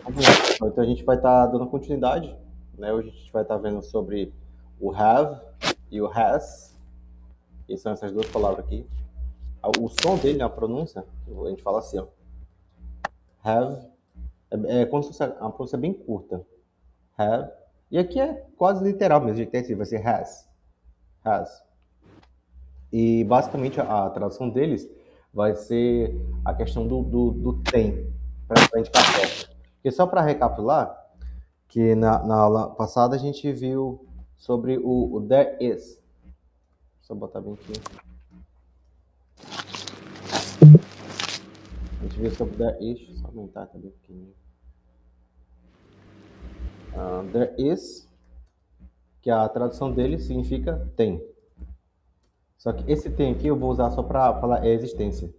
Vamos lá, pessoal. Então a gente vai estar dando continuidade, né? Hoje a gente vai estar vendo sobre o have e o has, que são essas duas palavras aqui. O som dele, a pronúncia, a gente fala assim, ó, have, é como se fosse uma pronúncia bem curta, have, e aqui é quase literal mesmo, a gente tem assim, vai ser has. E basicamente a tradução deles vai ser a questão do tem, para indicar posse. Porque só para recapitular, que na aula passada a gente viu sobre o there is. Só botar bem aqui. A gente viu sobre there is, só aumentar, tá bem pequenininho. There is, que a tradução dele significa tem. Só que esse tem aqui eu vou usar só para falar existência.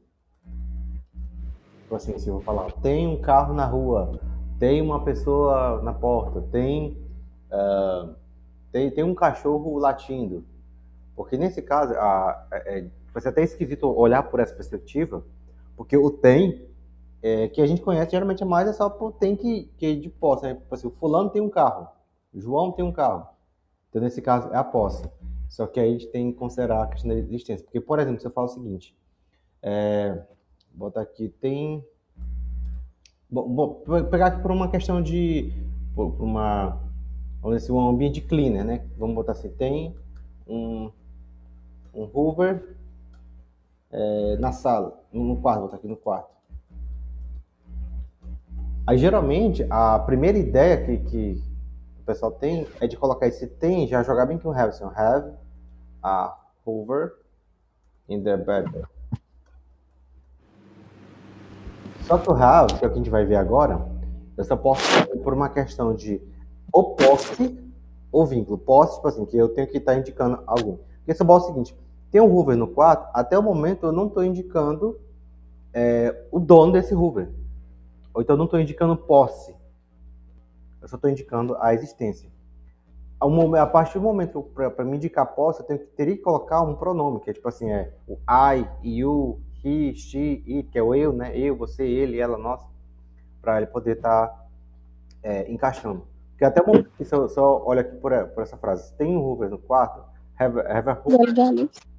Tipo assim, se eu vou falar, tem um carro na rua, tem uma pessoa na porta, tem um cachorro latindo. Porque nesse caso, vai ser até esquisito olhar por essa perspectiva, porque o tem, que a gente conhece, geralmente é mais só por tem que é de posse. Né? Tipo assim, o fulano tem um carro, o João tem um carro. Então, nesse caso, é a posse. Só que aí a gente tem que considerar a questão da existência. Porque, por exemplo, se eu falo o seguinte, vou botar aqui, tem... Vou pegar aqui por uma questão de... Por uma... Vamos dizer assim, um ambiente cleaner, né? Vamos botar assim, tem um, um Hoover na sala, no quarto, vou botar aqui no quarto. Aí, geralmente, a primeira ideia que o pessoal tem é de colocar esse tem, já jogar bem que o have, assim, have a Hoover in the bedroom. Só que o have, que é o que a gente vai ver agora, eu só posso fazer por uma questão de ou posse ou vínculo. Posse, tipo assim, que eu tenho que estar indicando algum. Porque se eu boto o seguinte, tem um Hoover no quarto, até o momento eu não estou indicando o dono desse Hoover. Ou então eu não estou indicando posse. Eu só estou indicando a existência. A partir do momento que para me indicar posse, teria que colocar um pronome, que é tipo assim, o I, you, he, she, it, que é o eu, né? Eu, você, ele, ela, nós, para ele poder estar encaixando. Porque até o momento que se eu olho aqui por essa frase, tem um Hoover no quarto, have a Hoover,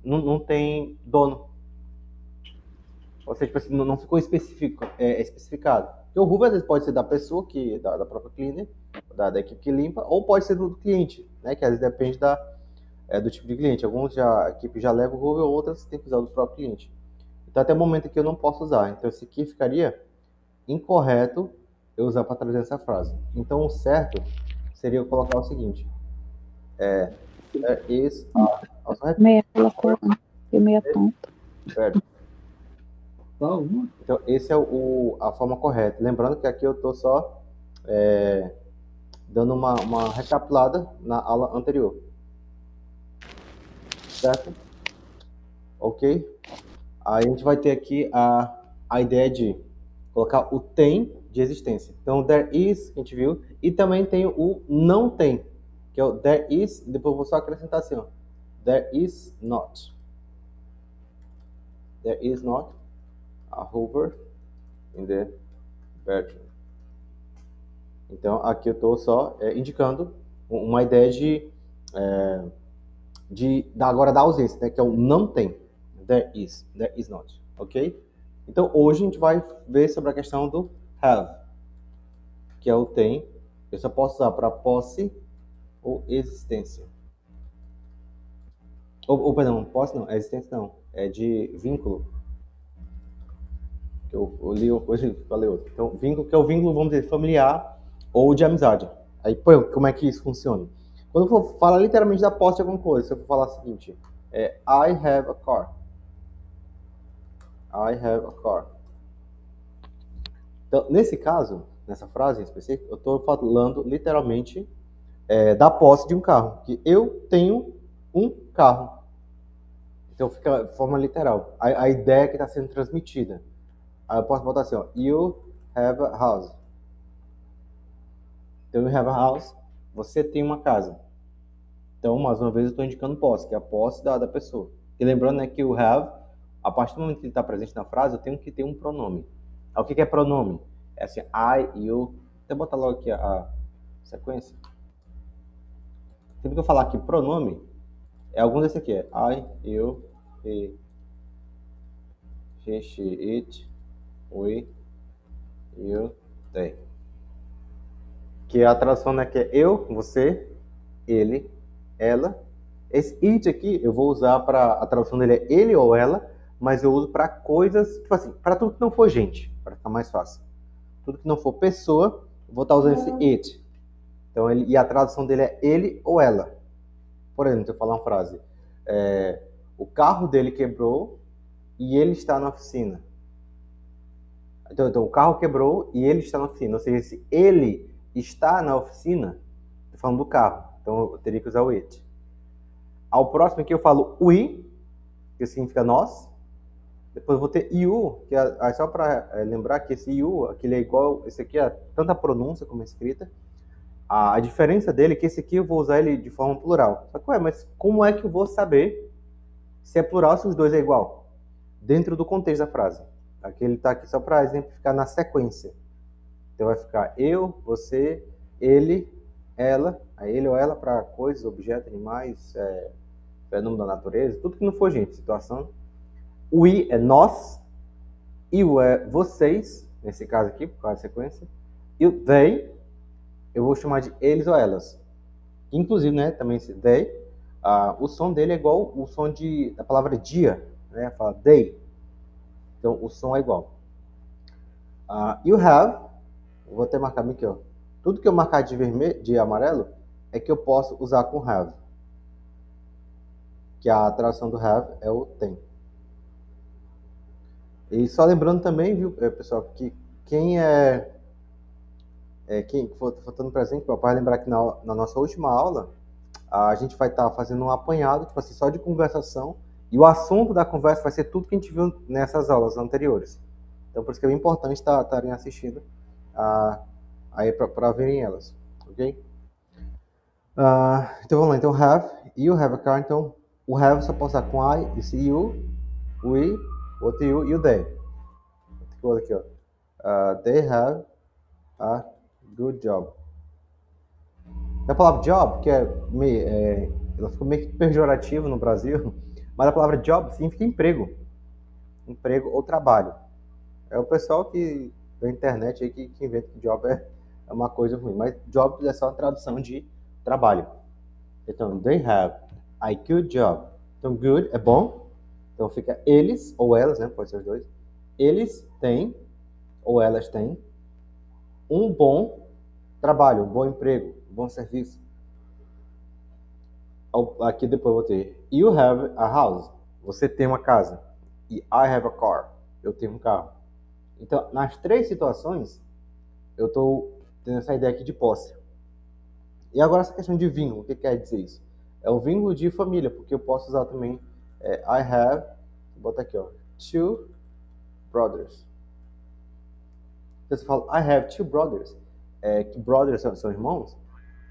não tem dono. Ou seja, tipo assim, não ficou especificado. Porque o Hoover às vezes pode ser da pessoa, da própria cleaner, da equipe que limpa, ou pode ser do cliente, né? Que às vezes depende do tipo de cliente. A equipe já leva o Hoover, outras tem que usar do próprio cliente. Então até o momento aqui eu não posso usar. Então esse aqui ficaria incorreto eu usar para traduzir essa frase. Então o certo seria eu colocar o seguinte: there is a. Meia colocou e meia ponta. Então, esse é a forma correta. Lembrando que aqui eu estou só dando uma recapitulada na aula anterior. Certo? Ok? Aí a gente vai ter aqui a ideia de colocar o tem de existência. Então, there is, que a gente viu, e também tem o não tem, que é o there is, depois eu vou só acrescentar assim, ó, there is not. There is not a Hoover in the bedroom. Então, aqui eu estou só indicando uma ideia agora da ausência, né, que é o não tem. There is not, ok? Então, hoje a gente vai ver sobre a questão do have, que é o tem. Eu só posso usar para posse ou existência. Perdão, posse não, existência não, é de vínculo. Eu li hoje, falei outro. Então, vínculo, que é o vínculo, vamos dizer, familiar ou de amizade. Aí, pô, como é que isso funciona? Quando eu for falar literalmente da posse de alguma coisa, se eu for falar o seguinte, I have a car. I have a car. Então, nesse caso, nessa frase em específico, eu estou falando literalmente da posse de um carro. Que eu tenho um carro. Então fica de forma literal. A ideia que está sendo transmitida. Aí eu posso botar assim, ó, you have a house. Então, you have a house, você tem uma casa. Então, mais uma vez, eu estou indicando posse, que é a posse da pessoa. E lembrando, né, que o have, a partir do momento que ele está presente na frase, eu tenho que ter um pronome. Aí, o que é pronome? É assim, I, you, até botar logo aqui a sequência. Sempre que eu falar aqui pronome, é algum desse aqui. É I, eu, he, she, it, we, you, they. Que a tradução, né, que é eu, você, ele, ela. Esse it aqui eu vou usar para a tradução dele é ele ou ela, mas eu uso para coisas, tipo assim, para tudo que não for gente, para ficar mais fácil. Tudo que não for pessoa, eu vou estar usando esse it. Então, e a tradução dele é ele ou ela. Por exemplo, se eu falar uma frase, o carro dele quebrou e ele está na oficina. Então, o carro quebrou e ele está na oficina. Ou seja, se ele está na oficina, estou falando do carro. Então, eu teria que usar o it. Ao próximo aqui eu falo we, que significa nós. Depois eu vou ter you, que é só para lembrar que esse you, aquele é igual, esse aqui é tanto a pronúncia como a escrita. A diferença dele é que esse aqui eu vou usar ele de forma plural. Só que, mas como é que eu vou saber se é plural, se os dois é igual? Dentro do contexto da frase. Aqui ele está aqui só para exemplificar na sequência. Então vai ficar eu, você, ele, ela, ele ou ela para coisas, objetos, animais, fenômeno da natureza, tudo que não for gente, situação. O we é nós, you é vocês, nesse caso aqui, por causa da sequência. E o they, eu vou chamar de eles ou elas. Inclusive, né, também esse they, o som dele é igual o som da palavra dia, né, fala day. Então, o som é igual. You have, vou até marcar aqui, ó. Tudo que eu marcar de vermelho, de amarelo, é que eu posso usar com have. Que a tradução do have é o tem. E só lembrando também, viu, pessoal, que quem for estando presente, para lembrar que na nossa última aula, a gente vai estar fazendo um apanhado, tipo assim, só de conversação, e o assunto da conversa vai ser tudo que a gente viu nessas aulas anteriores. Então, por isso que é importante estarem assistindo aí para verem elas, ok? Então, vamos lá. Então, have, you have a car. Então, o have só pode usar com I, esse you, we, outro you e o they. Outro aqui, ó. They have a good job. A palavra job, que ela ficou meio que pejorativa no Brasil, mas a palavra job significa emprego. Emprego ou trabalho. É o pessoal da internet aí que inventa que job é uma coisa ruim, mas job é só uma tradução de trabalho. Então, they have a good job. Então, good é bom. Então, fica eles ou elas, né? Pode ser os dois. Eles têm, ou elas têm, um bom trabalho, um bom emprego, um bom serviço. Aqui depois eu vou ter you have a house. Você tem uma casa. E I have a car. Eu tenho um carro. Então, nas três situações, eu estou tendo essa ideia aqui de posse. E agora essa questão de vínculo, o que quer dizer isso? É o vínculo de família, porque eu posso usar também I have, vou botar aqui, ó, two brothers. Então, se eu falo I have two brothers, que brothers são irmãos,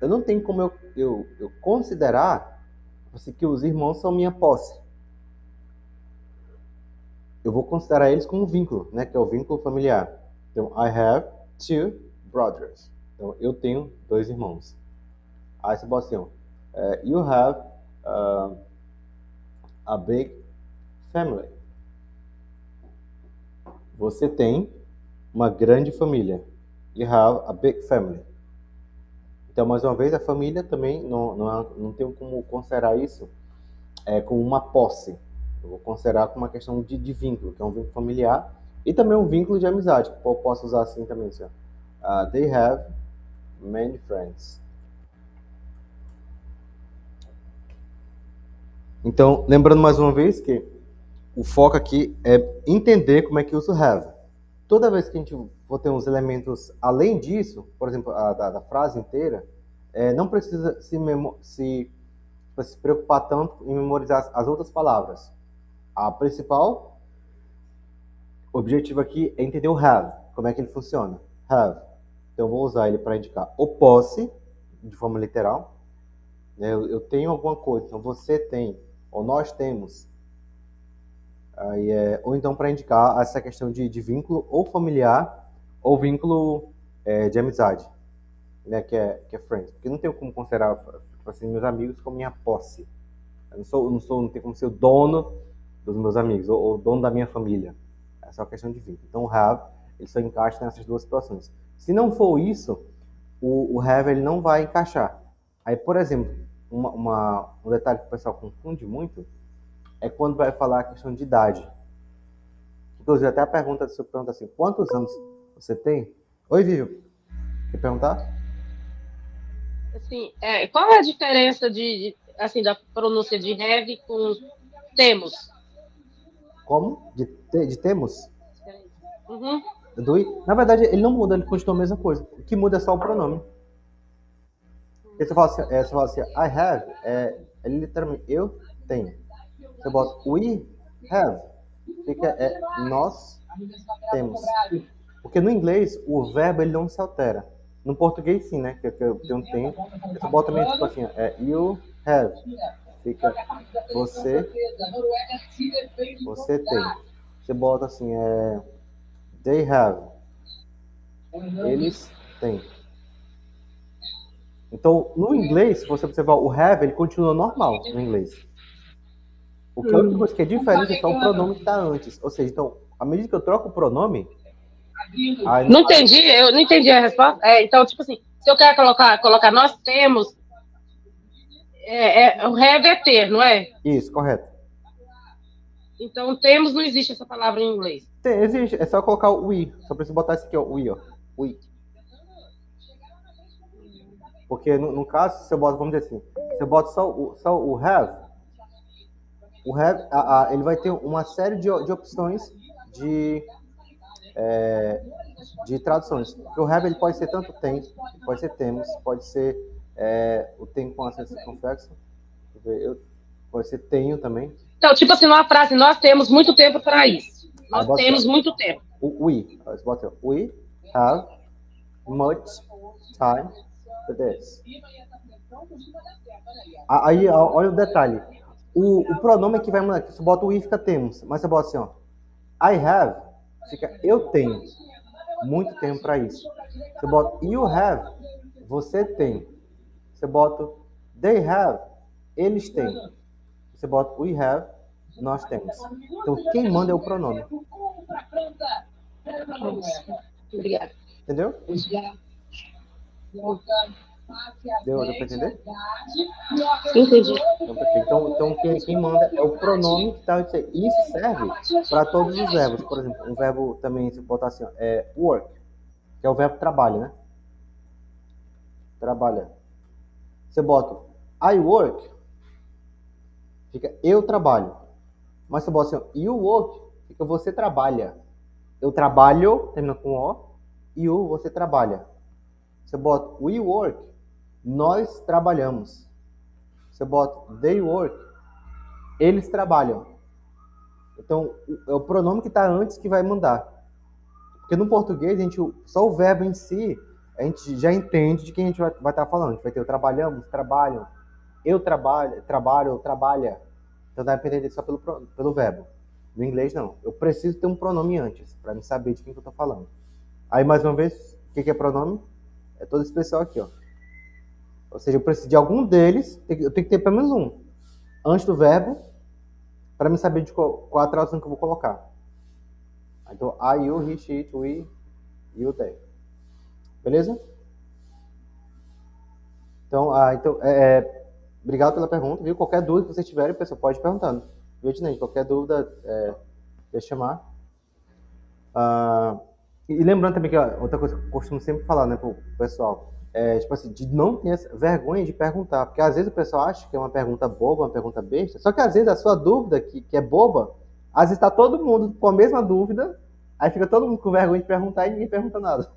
eu não tenho como eu considerar assim, que os irmãos são minha posse. Eu vou considerar eles como um vínculo, né, que é o vínculo familiar. Então, I have two brothers. Então, eu tenho dois irmãos. Aí você bota assim, you have a big family. Você tem uma grande família. You have a big family. Então, mais uma vez, a família também não tem como considerar isso como uma posse. Eu vou considerar como uma questão de vínculo, que é um vínculo familiar, e também um vínculo de amizade, que eu posso usar assim também. Assim, they have many friends. Então, lembrando mais uma vez que o foco aqui é entender como é que usa o have. Toda vez que a gente for ter uns elementos além disso, por exemplo, da frase inteira, não precisa se preocupar tanto em memorizar as outras palavras. A principal objetivo aqui é entender o have, como é que ele funciona. Have. Então, eu vou usar ele para indicar o posse, de forma literal. Eu tenho alguma coisa, então você tem, ou nós temos. Ou então para indicar essa questão de vínculo ou familiar ou vínculo de amizade, né? Que é friends. Porque não tenho como considerar, tipo assim, meus amigos como minha posse. Eu não tenho como ser o dono dos meus amigos, ou o dono da minha família. É só questão de vínculo. Então o have, ele só encaixa nessas duas situações. Se não for isso, o have ele não vai encaixar. Aí, por exemplo, um detalhe que o pessoal confunde muito é quando vai falar a questão de idade. Inclusive, até a pergunta, se eu perguntar assim, quantos anos você tem? Oi, Vivi, quer perguntar? Assim, qual é a diferença assim, da pronúncia de have com temos? Como? De temos? Uhum. Do i? Na verdade, ele não muda, ele continua a mesma coisa. O que muda é só o pronome. Porque você fala assim, I have, é literalmente eu tenho. Você bota we have, fica nós temos. Porque no inglês, o verbo ele não se altera. No português, sim, né? Que eu tenho tempo. Você bota também, tipo assim, you have. Fica você tem. Você bota assim, they have. Eles têm. Então, no inglês, se você observar o have, ele continua normal no inglês. O que a única coisa que é diferente é só o pronome que está antes. Ou seja, então, à medida que eu troco o pronome. Não entendi, eu não entendi a resposta. Então, tipo assim, se eu quero colocar nós temos, o have é ter, não é? Isso, correto. Então, temos não existe essa palavra em inglês. Existe, é só colocar o we. Só precisa botar esse aqui, ó, we, ó. We. Porque no caso, se eu boto, vamos dizer assim, se eu boto só o have, ele vai ter uma série de opções de traduções. Porque o have ele pode ser tanto tem, pode ser temos, pode ser o tem com acento circunflexo, pode ser tenho também. Então, tipo assim, numa frase, nós temos muito tempo para isso. Nós temos muito tempo. O we have much time for this. Aí, olha o detalhe. O pronome que vai mandar, você bota o we fica temos, mas você bota assim, ó. I have, fica eu tenho muito tempo para isso. Você bota you have, você tem. Você bota they have, eles têm. Você bota we have, nós temos. Então, quem manda é o pronome. Obrigada. Entendeu? Deu para entender? Entendi. Então quem manda é o pronome que está. Isso serve para todos os verbos. Por exemplo, um verbo também, se botar assim, work, que é o verbo trabalho, né? Trabalha. Você bota I work, fica eu trabalho. Mas você bota assim, you work, fica você trabalha. Eu trabalho, termina com O, you, você trabalha. Você bota we work, nós trabalhamos. Você bota they work, eles trabalham. Então, é o pronome que está antes que vai mandar. Porque no português, só o verbo em si, a gente já entende de quem a gente vai estar falando. A gente vai ter o trabalhamos, trabalham, eu trabalho, trabalha. Então, dá para entender só pelo verbo. No inglês, não. Eu preciso ter um pronome antes, para me saber de quem que eu estou falando. Aí, mais uma vez, o que é pronome? É todo esse pessoal aqui, ó. Ou seja, eu preciso de algum deles, eu tenho que ter pelo menos um, antes do verbo, para me saber de qual a tradução que eu vou colocar. Então, I, you, he, she, it, we, you, they. Beleza? Então, obrigado pela pergunta, viu? Qualquer dúvida que vocês tiverem, pessoal, pode ir perguntando. Viu, Tinei? Qualquer dúvida, deixa eu chamar. E lembrando também que outra coisa que eu costumo sempre falar, né, pro pessoal, tipo assim, de não ter vergonha de perguntar, porque às vezes o pessoal acha que é uma pergunta boba, uma pergunta besta, só que às vezes a sua dúvida, que é boba, às vezes está todo mundo com a mesma dúvida, aí fica todo mundo com vergonha de perguntar e ninguém pergunta nada.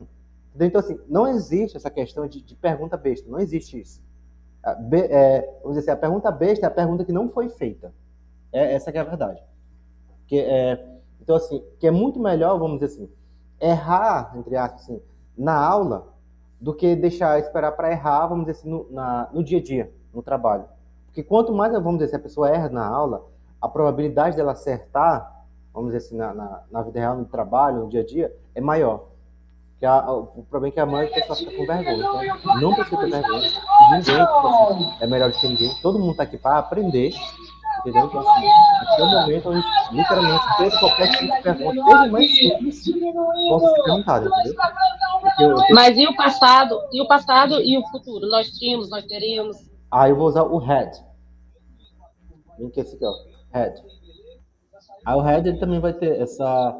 Então, assim, não existe essa questão de pergunta besta, não existe isso. Vamos dizer assim, a pergunta besta é a pergunta que não foi feita. Essa que é a verdade. Então, assim, que é muito melhor, vamos dizer assim, errar, entre aspas, assim, na aula, do que esperar para errar, vamos dizer assim, no dia a dia, no trabalho. Porque quanto mais, vamos dizer, se a pessoa erra na aula, a probabilidade dela acertar, vamos dizer assim, na vida real, no trabalho, no dia a dia, é maior. Porque o problema é que a maioria das pessoas fica com vergonha. Então, não precisa ter vergonha. Ninguém tipo assim, é melhor do que ninguém. Todo mundo tá aqui para aprender. Entendeu? Então, assim, aqui é o momento onde, literalmente, todo qualquer tipo de pergunta, desde o mais simples, possa ser perguntado, entendeu? Mas e o passado? E o passado e o futuro? Nós tínhamos, nós teríamos. Eu vou usar o had. Vem que esse aqui, ó. Had. Aí o had, ele também vai ter essa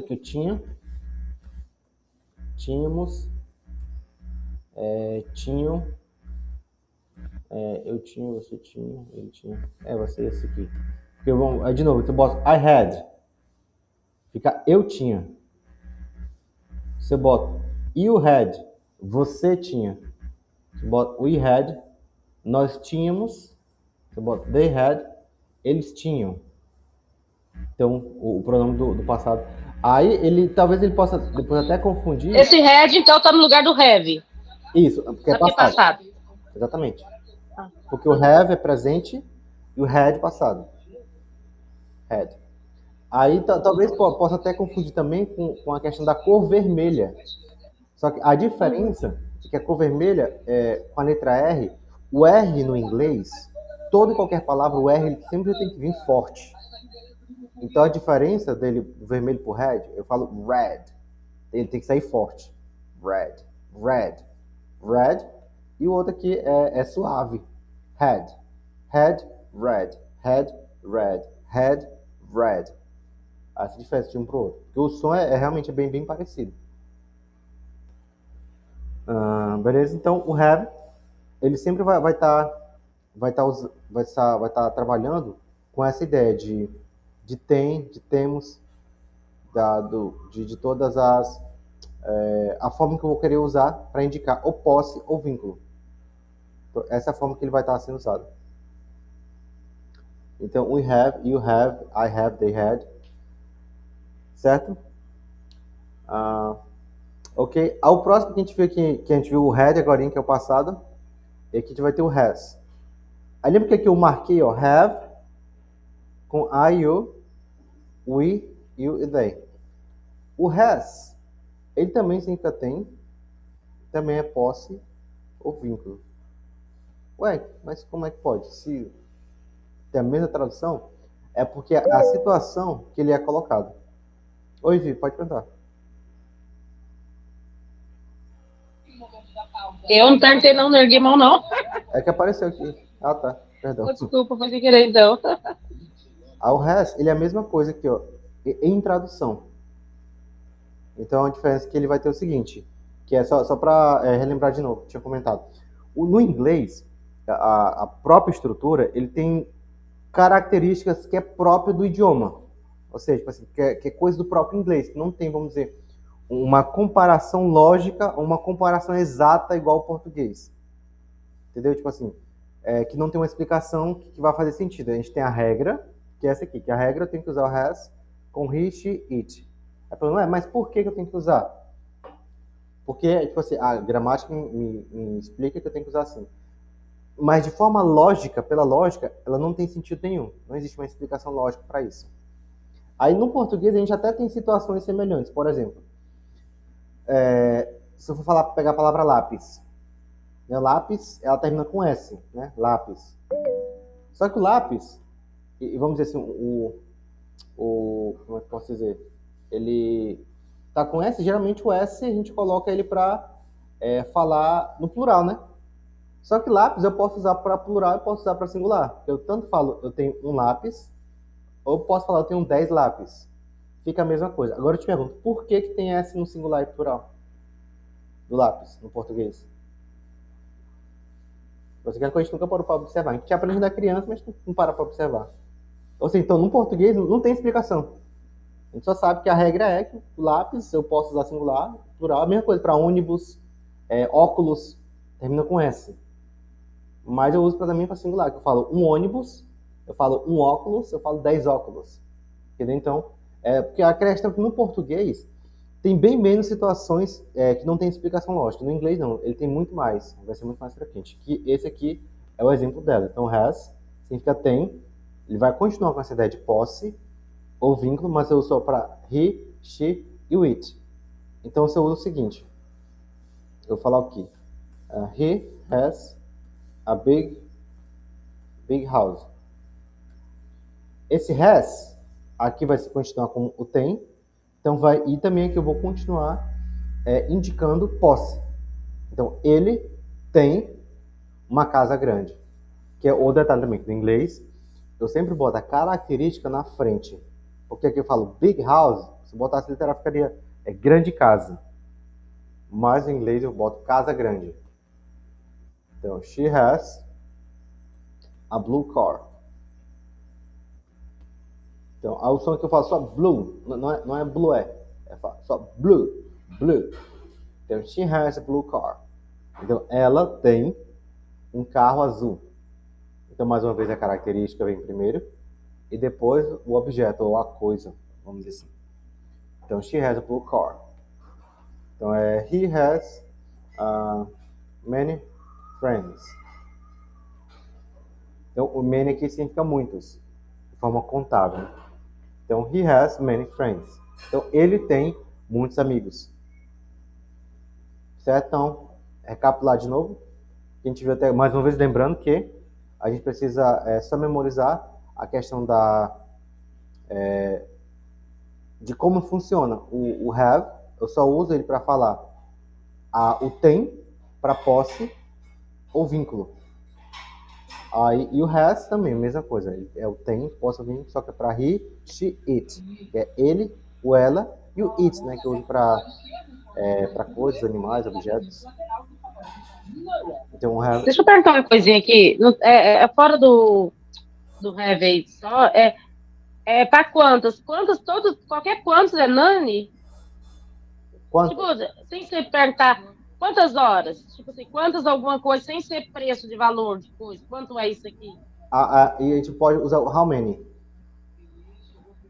que eu tínhamos, tinham, eu tinha, você tinha, ele tinha. Vai ser esse aqui. Porque aí de novo, você bota I had. Fica eu tinha. Você bota you had. Você tinha. Você bota we had. Nós tínhamos. Você bota they had. Eles tinham. Então, o pronome do passado. Aí, talvez ele possa depois até confundir. Esse had, então, tá no lugar do have. Isso, porque é passado. Exatamente. Porque o have é presente e o had passado. Had. Aí, talvez possa até confundir também com a questão da cor vermelha. Só que a diferença é que a cor vermelha, com a letra R, o R no inglês, toda e qualquer palavra, o R ele sempre tem que vir forte. Então a diferença dele, do vermelho pro red, eu falo red. Ele tem que sair forte. Red, red, red. E o outro aqui é suave. Head, head, red, head, red, head, red. Essa diferença de um pro outro. Porque o som é realmente bem parecido. Beleza? Então o have, ele sempre vai estar trabalhando com essa ideia de tem, de temos, de todas as a forma que eu vou querer usar para indicar ou posse ou vínculo. Então, essa é a forma que ele vai estar sendo usado. Então, we have, you have, I have, they had. Certo? Ok. O próximo que a gente viu aqui, que a gente viu o had agora, que é o passado, e aqui a gente vai ter o has. Aí lembra que aqui eu marquei, ó, have, com I, you, we, you e they. O has, ele também significa tem, também é posse ou vínculo. Ué, mas como é que pode? Se tem a mesma tradução, é porque a situação que ele é colocado. Oi, Vi, pode perguntar. Eu não perguntei não ergui mão não. É que apareceu aqui. Tá, perdão. Desculpa, foi sem querer então. O has, ele é a mesma coisa aqui, ó, em tradução. Então a diferença é que ele vai ter o seguinte, que é só para relembrar de novo, tinha comentado. No inglês, a própria estrutura, ele tem características que é próprio do idioma. Ou seja, tipo assim, que é coisa do próprio inglês, que não tem, vamos dizer, uma comparação lógica ou uma comparação exata igual ao português. Entendeu? Tipo assim, que não tem uma explicação que vai fazer sentido. A gente tem a regra, que é essa aqui, que a regra eu tenho que usar o has com he, it. Aí falando, mas por que eu tenho que usar? Porque, tipo assim, a gramática me explica que eu tenho que usar assim. Mas de forma lógica, pela lógica, ela não tem sentido nenhum. Não existe uma explicação lógica para isso. Aí no português a gente até tem situações semelhantes. Por exemplo, se eu for pegar a palavra lápis. Né, lápis, ela termina com S, né? Lápis. Só que o lápis, e vamos dizer assim, como é que eu posso dizer? Ele tá com S, geralmente o S a gente coloca ele para falar no plural, né? Só que lápis eu posso usar para plural e posso usar para singular. Eu tanto falo, eu tenho um lápis, ou posso falar, eu tenho 10 lápis. Fica a mesma coisa. Agora eu te pergunto, por que tem S no singular e plural? Do lápis, no português? Você quer que a gente nunca parou para observar. A gente aprende da criança, mas não para para observar. Ou seja, então no português não tem explicação. A gente só sabe que a regra é que o lápis eu posso usar singular, plural, a mesma coisa para ônibus, óculos, termina com S. Mas eu uso também para singular, que eu falo um ônibus, eu falo um óculos, eu falo 10 óculos. Entendeu? Então, porque a questão é que no português tem bem menos situações que não tem explicação lógica. No inglês não, ele tem muito mais, vai ser muito mais frequente. Que esse aqui é o exemplo dela. Então, has significa tem, ele vai continuar com essa ideia de posse ou vínculo, mas eu uso só para he, she e o it. Então, você usa o seguinte. Eu vou falar aqui. He has a big house. Esse has, aqui vai se continuar como o tem. Então, e também aqui eu vou continuar indicando posse. Então, ele tem uma casa grande. Que é outro detalhe também, que no inglês, eu sempre boto a característica na frente. Porque aqui eu falo big house, se botasse literal ficaria grande casa. Mas em inglês eu boto casa grande. Então, she has a blue car. Então, a opção que eu falo só blue, não é blue, é só blue. Então, she has a blue car. Então, ela tem um carro azul. Então, mais uma vez, a característica vem primeiro. E depois o objeto, ou a coisa, vamos dizer assim. Então, she has a blue car. Então, he has many friends. Então, o many aqui significa muitos, de forma contável. Então, he has many friends. Então, ele tem muitos amigos. Certo? Então, recapitular de novo. A gente viu até, mais uma vez, lembrando que a gente precisa só memorizar a questão de como funciona o have. Eu só uso ele para falar o tem para posse ou vínculo. E o has também, a mesma coisa. É o tem, posse ou vínculo, só que é para he, she, it. Que é ele, o ela e o it, né? Que eu uso para coisas, animais, objetos. Então, have... Deixa eu perguntar uma coisinha aqui. Fora do have aí, só para quantas? Qualquer quantos é nani? Quanto? Tipo, sem você perguntar quantas horas? Tipo assim, quantas alguma coisa, sem ser preço de valor de coisa. Quanto é isso aqui? E a gente pode usar o how many.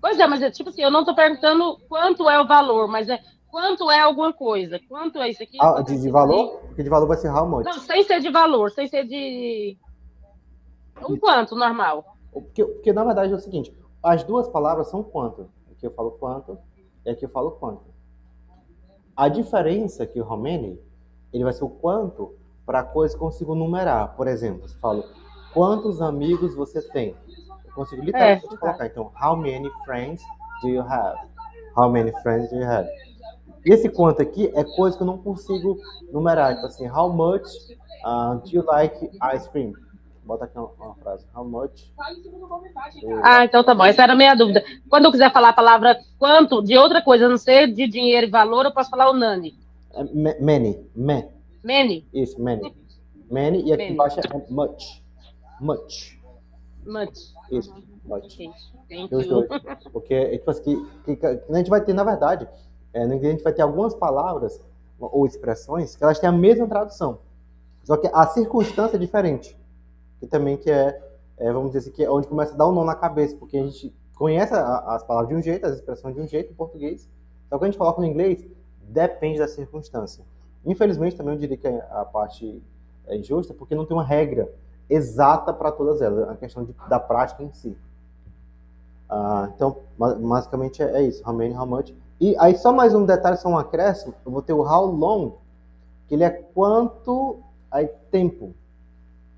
Pois é, mas tipo assim, eu não estou perguntando quanto é o valor, mas quanto é alguma coisa. Quanto é isso aqui? De valor? Porque de valor vai ser how much. Não, sem ser de valor, sem ser de... Um quanto, normal. Porque na verdade é o seguinte, as duas palavras são quanto. Aqui eu falo quanto e aqui eu falo quanto. A diferença é que o how many, ele vai ser o quanto para coisas que eu consigo numerar. Por exemplo, eu falo, quantos amigos você tem? Eu consigo literalmente colocar. Então, how many friends do you have? How many friends do you have? E esse quanto aqui é coisa que eu não consigo numerar. Tipo assim, how much do you like ice cream? Bota aqui uma frase. How much? Então tá bom. Essa era a minha dúvida. Quando eu quiser falar a palavra quanto de outra coisa, a não ser de dinheiro e valor, eu posso falar o nani. Many. Many? Isso, many. Many. E aqui embaixo é much. Isso, much. Okay. Thank you. Porque, tipo assim, que a gente vai ter, na verdade, no inglês a gente vai ter algumas palavras ou expressões que elas têm a mesma tradução. Só que a circunstância é diferente. Que também vamos dizer assim, que é onde começa a dar um nó na cabeça, porque a gente conhece as palavras de um jeito, as expressões de um jeito em português, só que a gente coloca no inglês, depende da circunstância. Infelizmente, também eu diria que a parte é injusta, porque não tem uma regra exata para todas elas, a questão da prática em si. Então, basicamente é isso, how many, how much. E aí só mais um detalhe, só um acréscimo, eu vou ter o how long, que ele é quanto tempo,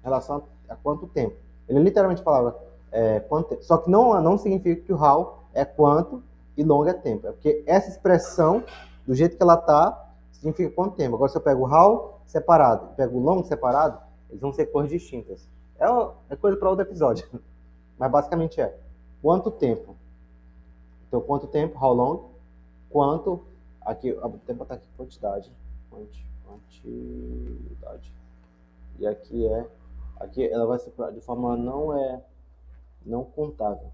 em relação a quanto tempo. Ele é literalmente a palavra quanto tempo. Só que não significa que o how é quanto e long é tempo. É porque essa expressão, do jeito que ela tá, significa quanto tempo. Agora, se eu pego o how separado e pego o long separado, eles vão ser coisas distintas. É coisa para outro episódio. Mas basicamente quanto tempo. Então, quanto tempo, how long, quanto, aqui, o tempo está aqui, quantidade. E aqui ela vai ser de forma não contável.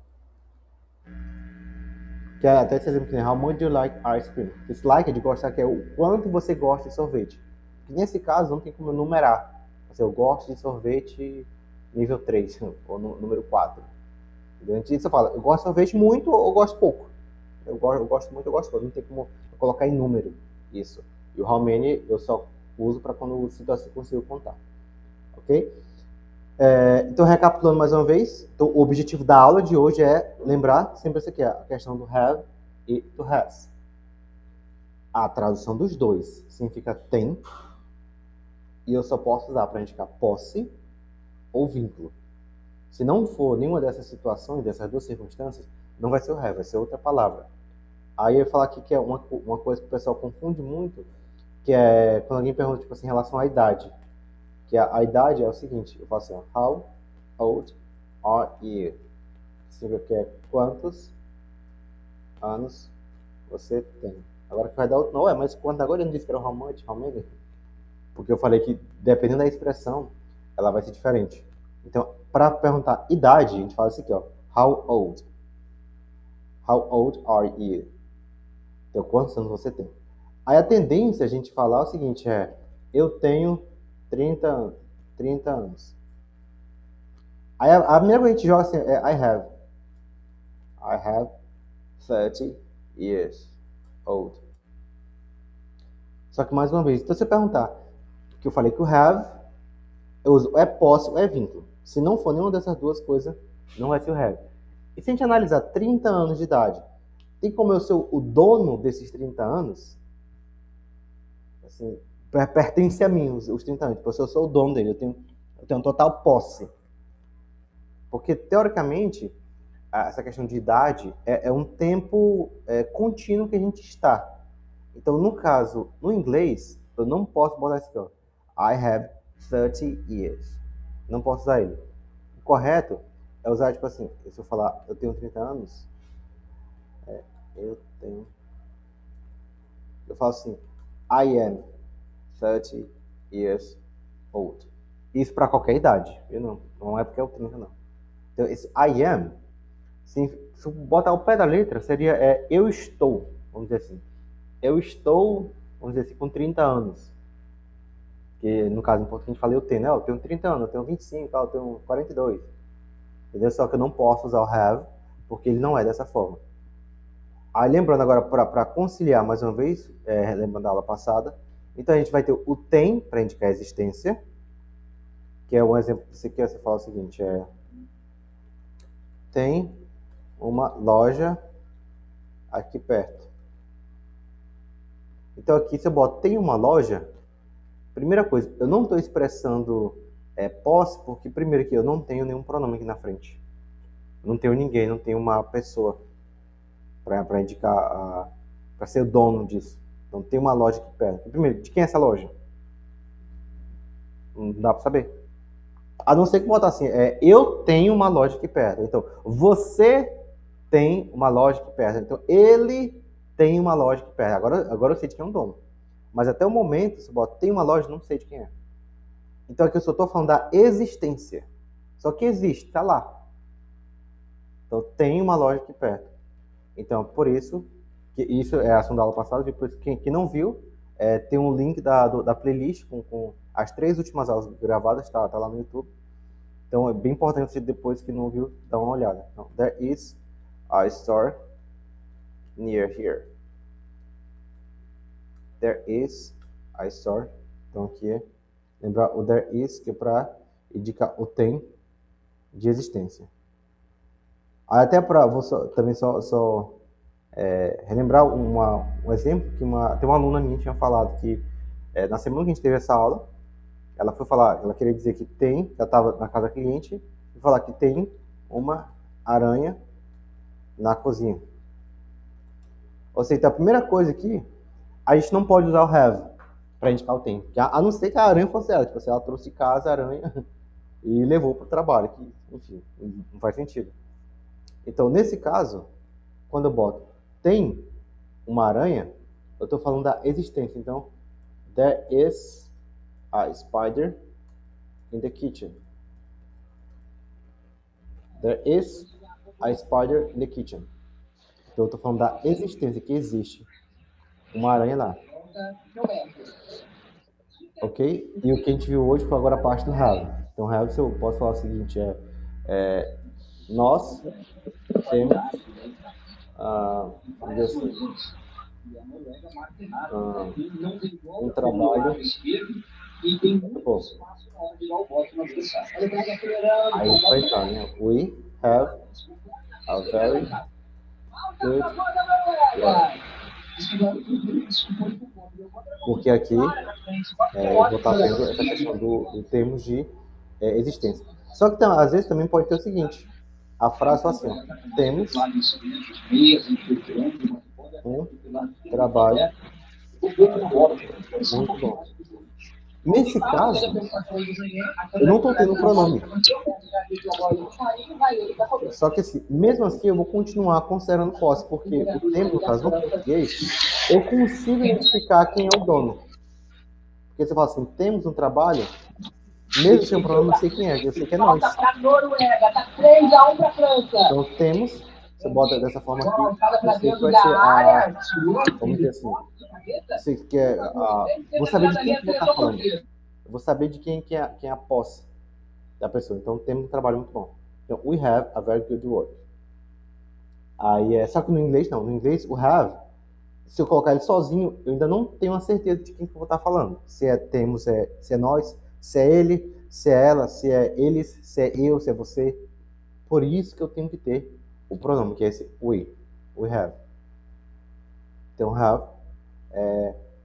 Que é até esse exemplo que how much do you like ice cream? Esse like é de gostar, que é o quanto você gosta de sorvete. Que nesse caso não tem como numerar. Assim, eu gosto de sorvete nível 3 ou número 4. Antes disso eu falo, eu gosto de sorvete muito ou eu gosto pouco. Eu gosto muito, eu gosto pouco. Não tem como colocar em número isso. E o how many eu só uso para quando o situação eu consigo contar. Ok? Então, recapitulando mais uma vez, então, o objetivo da aula de hoje é lembrar sempre isso aqui, a questão do have e do has. A tradução dos dois significa tem, e eu só posso usar para indicar posse ou vínculo. Se não for nenhuma dessas situações, dessas duas circunstâncias, não vai ser o have, vai ser outra palavra. Aí eu ia falar aqui que é uma coisa que o pessoal confunde muito, que é quando alguém pergunta, tipo assim, em relação à idade. Que a idade é o seguinte, eu falo assim, ó, how old are you? Significa que é quantos anos você tem. Agora que vai dar outro, não, mas quando agora eu não disse que era how much, how many? Porque eu falei que dependendo da expressão, ela vai ser diferente. Então, para perguntar idade, a gente fala isso aqui, ó, how old? How old are you? Então, quantos anos você tem? Aí a tendência a gente falar é o seguinte, eu tenho 30 anos. Aí a primeira coisa que a gente joga assim é I have 30 years old. Só que mais uma vez, então você perguntar, que eu falei que o have, eu uso é posse ou é vínculo. Se não for nenhuma dessas duas coisas, não vai ser o have. E se a gente analisar 30 anos de idade, tem como eu ser o dono desses 30 anos? Assim, pertence a mim os 30 anos. Tipo, se eu sou o dono dele, eu tenho total posse. Porque, teoricamente, essa questão de idade é um tempo contínuo que a gente está. Então, no caso, no inglês, eu não posso botar isso aqui, ó. I have 30 years. Não posso usar ele. O correto é usar, tipo assim, se eu falar, eu tenho 30 anos, eu falo assim, I am 30 years old. Isso para qualquer idade, viu? Não é porque é o 30, não. Então, esse I am, se eu botar o pé da letra, seria eu estou, vamos dizer assim. Eu estou, vamos dizer assim, com 30 anos. Que no caso, em português, a gente fala eu tenho, né? Eu tenho 30 anos, eu tenho 25, eu tenho 42. Entendeu? Só que eu não posso usar o have, porque ele não é dessa forma. Aí lembrando agora, para conciliar mais uma vez, lembrando da aula passada, então a gente vai ter o tem para indicar a existência, que é um exemplo que você fala o seguinte, tem uma loja aqui perto. Então aqui se eu boto tem uma loja, primeira coisa, eu não estou expressando posse, porque primeiro que eu não tenho nenhum pronome aqui na frente. Não tenho ninguém, não tenho uma pessoa para indicar, para ser o dono disso. Então tem uma loja aqui perto. Primeiro, de quem é essa loja? Não dá para saber. A não ser que botar assim, eu tenho uma loja aqui perto. Então, você tem uma loja aqui perto. Então, ele tem uma loja aqui perto. Agora eu sei de quem é o dono. Mas até o momento, se eu botar tem uma loja, não sei de quem é. Então aqui eu só estou falando da existência. Só que existe, está lá. Então tem uma loja aqui perto. Então, por isso, que isso é a ação da aula passada, depois quem não viu, tem um link da playlist com as 3 últimas aulas gravadas, tá lá no YouTube. Então é bem importante você, depois que não viu, dar uma olhada. Então, there is a store near here. There is a store. Então aqui lembrar o there is, que é para indicar o tem de existência. Aí até para também só relembrar um exemplo que tem uma aluna minha tinha falado que na semana que a gente teve essa aula, ela foi falar, ela queria dizer que ela estava na casa da cliente e falar que tem uma aranha na cozinha. Ou seja, a primeira coisa aqui, a gente não pode usar o have para indicar o tem. A não ser que a aranha fosse ela. Tipo, se ela trouxe de casa a aranha e levou para o trabalho. Que, enfim, não faz sentido. Então, nesse caso, quando eu boto tem uma aranha, eu estou falando da existência. Então, there is a spider in the kitchen. There is a spider in the kitchen. Então, eu estou falando da existência, que existe uma aranha lá. Ok? E o que a gente viu hoje foi agora a parte do have. Então, have, eu posso falar o seguinte, nós temos um trabalho muito bom. Aí vai estar, né? We have a very good work. Porque aqui eu vou estar tendo essa questão do termos de existência. Só que às vezes também pode ter o seguinte, a frase fala assim, ó, temos um trabalho muito bom. Nesse caso, eu não estou tendo um pronome. Só que assim, mesmo assim eu vou continuar considerando posse, porque o termo, no caso, no português, eu consigo identificar quem é o dono. Porque você fala assim, temos um trabalho, mesmo sem um pronome, eu sei quem é, eu sei que é nós. Então temos, você bota dessa forma aqui, eu sei que vai ser a, vamos dizer assim, eu sei que é a, vou saber de quem que eu vou estar falando. Eu vou saber de quem é a posse da pessoa. Então temos um trabalho muito bom. Então, we have a very good work. Aí só que no inglês não. No inglês, o have, se eu colocar ele sozinho, eu ainda não tenho a certeza de quem que eu vou estar falando. Se é temos, se é nós, se é ele, se é ela, se é eles, se é eu, se é você. Por isso que eu tenho que ter o pronome, que é esse we have. Então, have,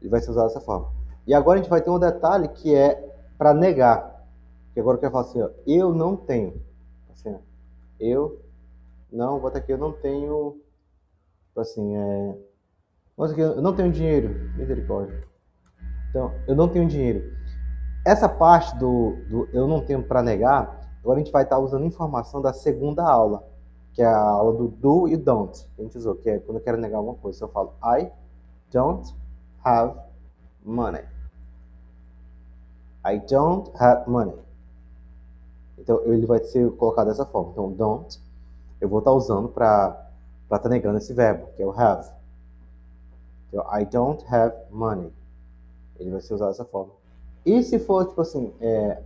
ele vai ser usado dessa forma. E agora a gente vai ter um detalhe que é para negar. Que agora eu quero falar assim, ó, eu não tenho. Assim, ó, eu não, bota aqui, eu não tenho, assim, bota aqui, eu não tenho dinheiro, misericórdia. Então, eu não tenho dinheiro. Essa parte do eu não tenho para negar, agora a gente vai estar usando informação da segunda aula, que é a aula do do e don't, que a gente usou, que é quando eu quero negar alguma coisa. Eu falo, I don't have money. I don't have money. Então, ele vai ser colocado dessa forma. Então, don't, eu vou estar usando para estar negando esse verbo, que é o have. Então, I don't have money. Ele vai ser usado dessa forma. E se for, tipo assim,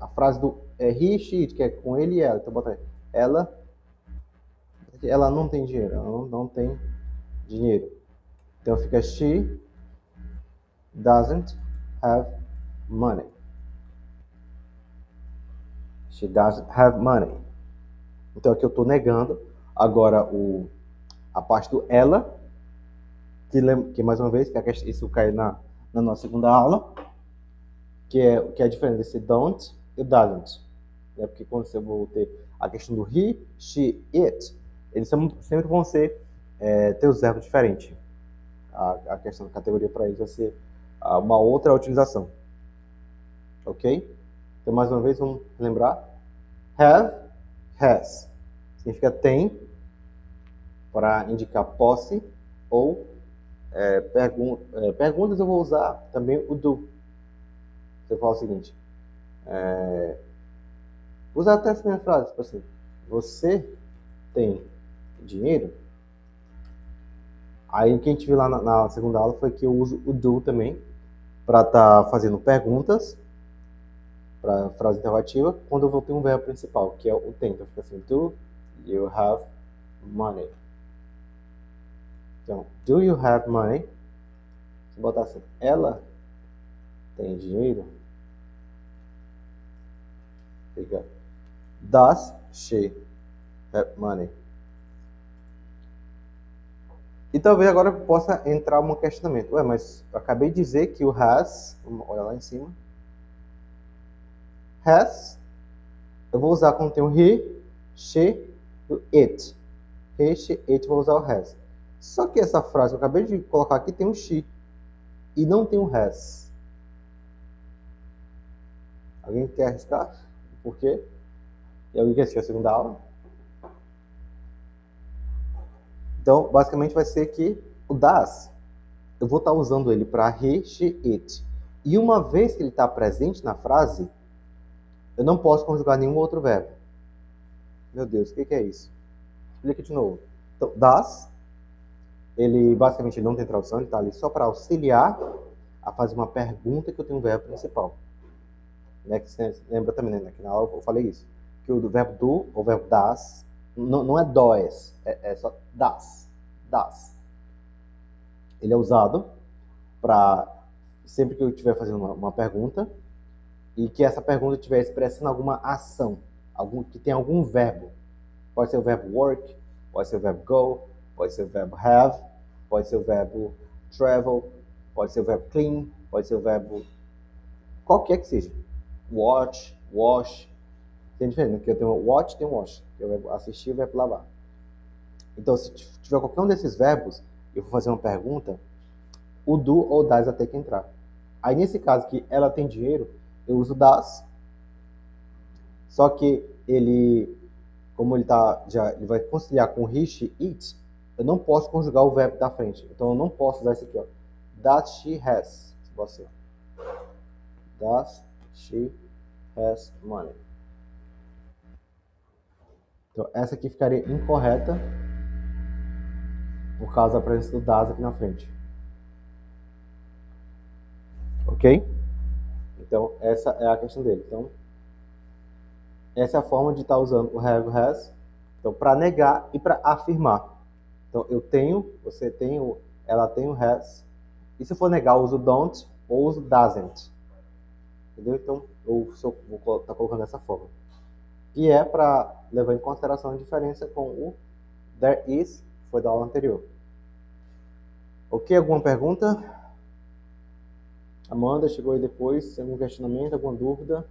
a frase do he, she, que é com ele e ela. Então, bota aí. Ela não tem dinheiro. Ela não tem dinheiro. Então, fica she doesn't have money. She doesn't have money. Então, aqui eu estou negando. Agora, a parte do ela, que mais uma vez, que isso cai na nossa segunda aula, que é a diferença desse don't e doesn't. Porque quando eu vou ter a questão do he, she, it, eles sempre vão ter os verbos diferentes. A questão da categoria para eles vai ser uma outra utilização. Ok? Então, mais uma vez, vamos lembrar. Have, has. Significa tem, para indicar posse, ou perguntas eu vou usar também o do. Você fala o seguinte, usar até essa minha frase, tipo assim, você tem dinheiro? Aí o que a gente viu lá na segunda aula foi que eu uso o do também, para estar fazendo perguntas, para frase interrogativa, quando eu vou ter um verbo principal, que é o tem. Então fica assim, do you have money? Então, do you have money? Se botar assim, ela tem dinheiro? Fica, does she have money? E talvez agora possa entrar um questionamento. Ué, mas eu acabei de dizer que o has, olha lá em cima, has, eu vou usar quando tem o he, she, o it. He, she, it, vou usar o has. Só que essa frase que eu acabei de colocar aqui tem um she e não tem um has. Alguém quer arriscar? Por quê? E alguém quer assistir a segunda aula? Então, basicamente vai ser que o das, eu vou estar usando ele para he, she, it. E uma vez que ele está presente na frase, eu não posso conjugar nenhum outro verbo. Meu Deus, o que é isso? Explica de novo. Então, das, ele basicamente não tem tradução, ele está ali só para auxiliar a fazer uma pergunta que eu tenho um verbo principal. Né, que você lembra também, né, que na aula eu falei isso. Que o verbo do, ou verbo das, não é does, é só das. Das. Ele é usado para, sempre que eu estiver fazendo uma pergunta, e que essa pergunta estiver expressando alguma ação, que tem algum verbo. Pode ser o verbo work, pode ser o verbo go, pode ser o verbo have, pode ser o verbo travel, pode ser o verbo clean, pode ser o verbo qualquer que seja. Watch, wash. Tem diferença, porque eu tenho watch, tem wash. Que é o verbo assistir, o verbo lavar. Então, se tiver qualquer um desses verbos, eu vou fazer uma pergunta, o do ou das vai ter que entrar. Aí, nesse caso que ela tem dinheiro, eu uso das. Só que ele, como ele vai conciliar com he, she, it, eu não posso conjugar o verbo da frente. Então, eu não posso usar esse aqui, ó. That she has. Você. That she has money. Então, essa aqui ficaria incorreta por causa da presença do das aqui na frente. Ok? Então, essa é a questão dele. Então, essa é a forma de estar usando o have, has. Então, para negar e para afirmar. Então, eu tenho, você tem, ela tem o has. E se for negar, eu uso don't ou uso doesn't. Entendeu? Então, eu vou estar colocando dessa forma. E é para levar em consideração a diferença com o there is, que foi da aula anterior. Ok? Alguma pergunta? Amanda, chegou aí depois. Tem algum questionamento, alguma dúvida?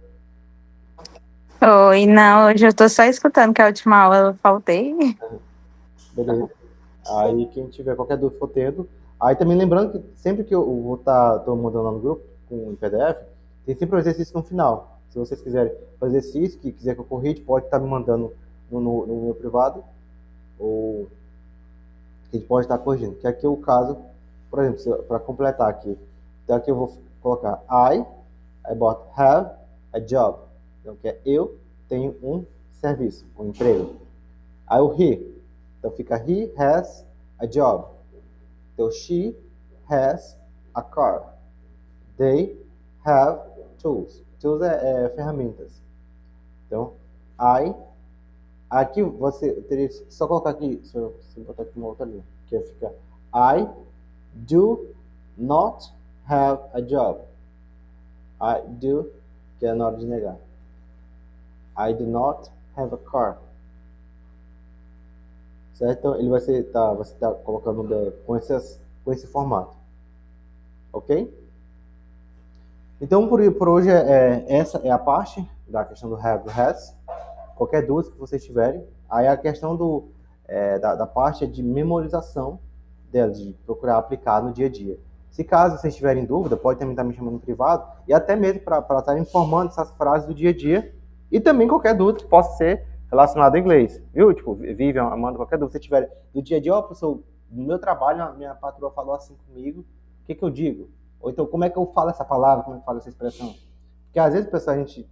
Oi, não, hoje eu tô só escutando que a última aula eu faltei. Beleza. Aí, quem tiver qualquer dúvida, for tendo. Aí, também lembrando que sempre que eu vou tô mandando lá no grupo, com o PDF, tem sempre um exercício no final. Se vocês quiserem fazer exercício, que quiser que eu corrija, pode estar me mandando no meu privado, ou a gente pode estar corrigindo. Que aqui é o caso, por exemplo, para completar aqui. Então, aqui eu vou colocar I boto have a job. Então, que é eu tenho um serviço, um emprego. Aí o he. Então, fica he has a job. Então, she has a car. They have tools. Tools é ferramentas. Então, aqui você teria que só colocar aqui, se eu botar aqui uma outra linha, que fica I do not have a job. I do, que é na hora de negar. I do not have a car. Certo? Então, ele vai ser, você está colocando com esse formato. Ok? Então, por hoje, essa é a parte da questão do have e has. Qualquer dúvida que vocês tiverem. Aí a questão da parte de memorização dela, de procurar aplicar no dia a dia. Se caso vocês tiverem dúvida, pode também estar me chamando no privado, e até mesmo para estar informando essas frases do dia a dia, e também qualquer dúvida que possa ser relacionada ao inglês. Viu? Tipo, Vivian, Amanda, qualquer dúvida que você tiver do dia a dia, professor, no meu trabalho, minha patroa falou assim comigo, o que eu digo? Ou então, como é que eu falo essa palavra, como é que eu falo essa expressão? Porque às vezes, pessoal, a gente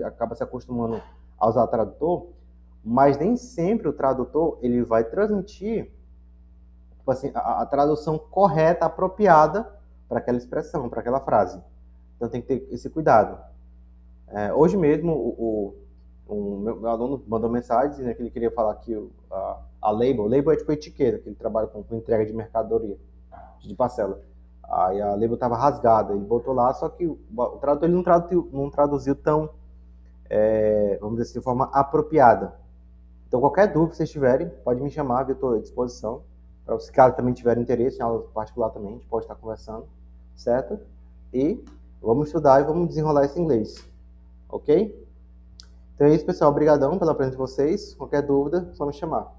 acaba se acostumando a usar o tradutor, mas nem sempre o tradutor ele vai transmitir tipo assim, a tradução correta, apropriada para aquela expressão, para aquela frase. Então tem que ter esse cuidado. Hoje mesmo, meu aluno mandou mensagem dizendo que ele queria falar que a label. Label é tipo etiqueta, que ele trabalha com entrega de mercadoria, de parcela. Aí a label estava rasgada, ele botou lá, só que o tradutor ele não traduziu tão, vamos dizer assim, de forma apropriada. Então, qualquer dúvida que vocês tiverem, pode me chamar, eu estou à disposição. Para os caras também tiverem interesse em aula particular também, a gente pode estar conversando, certo? E vamos estudar e vamos desenrolar esse inglês, ok? Então é isso, pessoal. Obrigadão pela presença de vocês. Qualquer dúvida, só me chamar.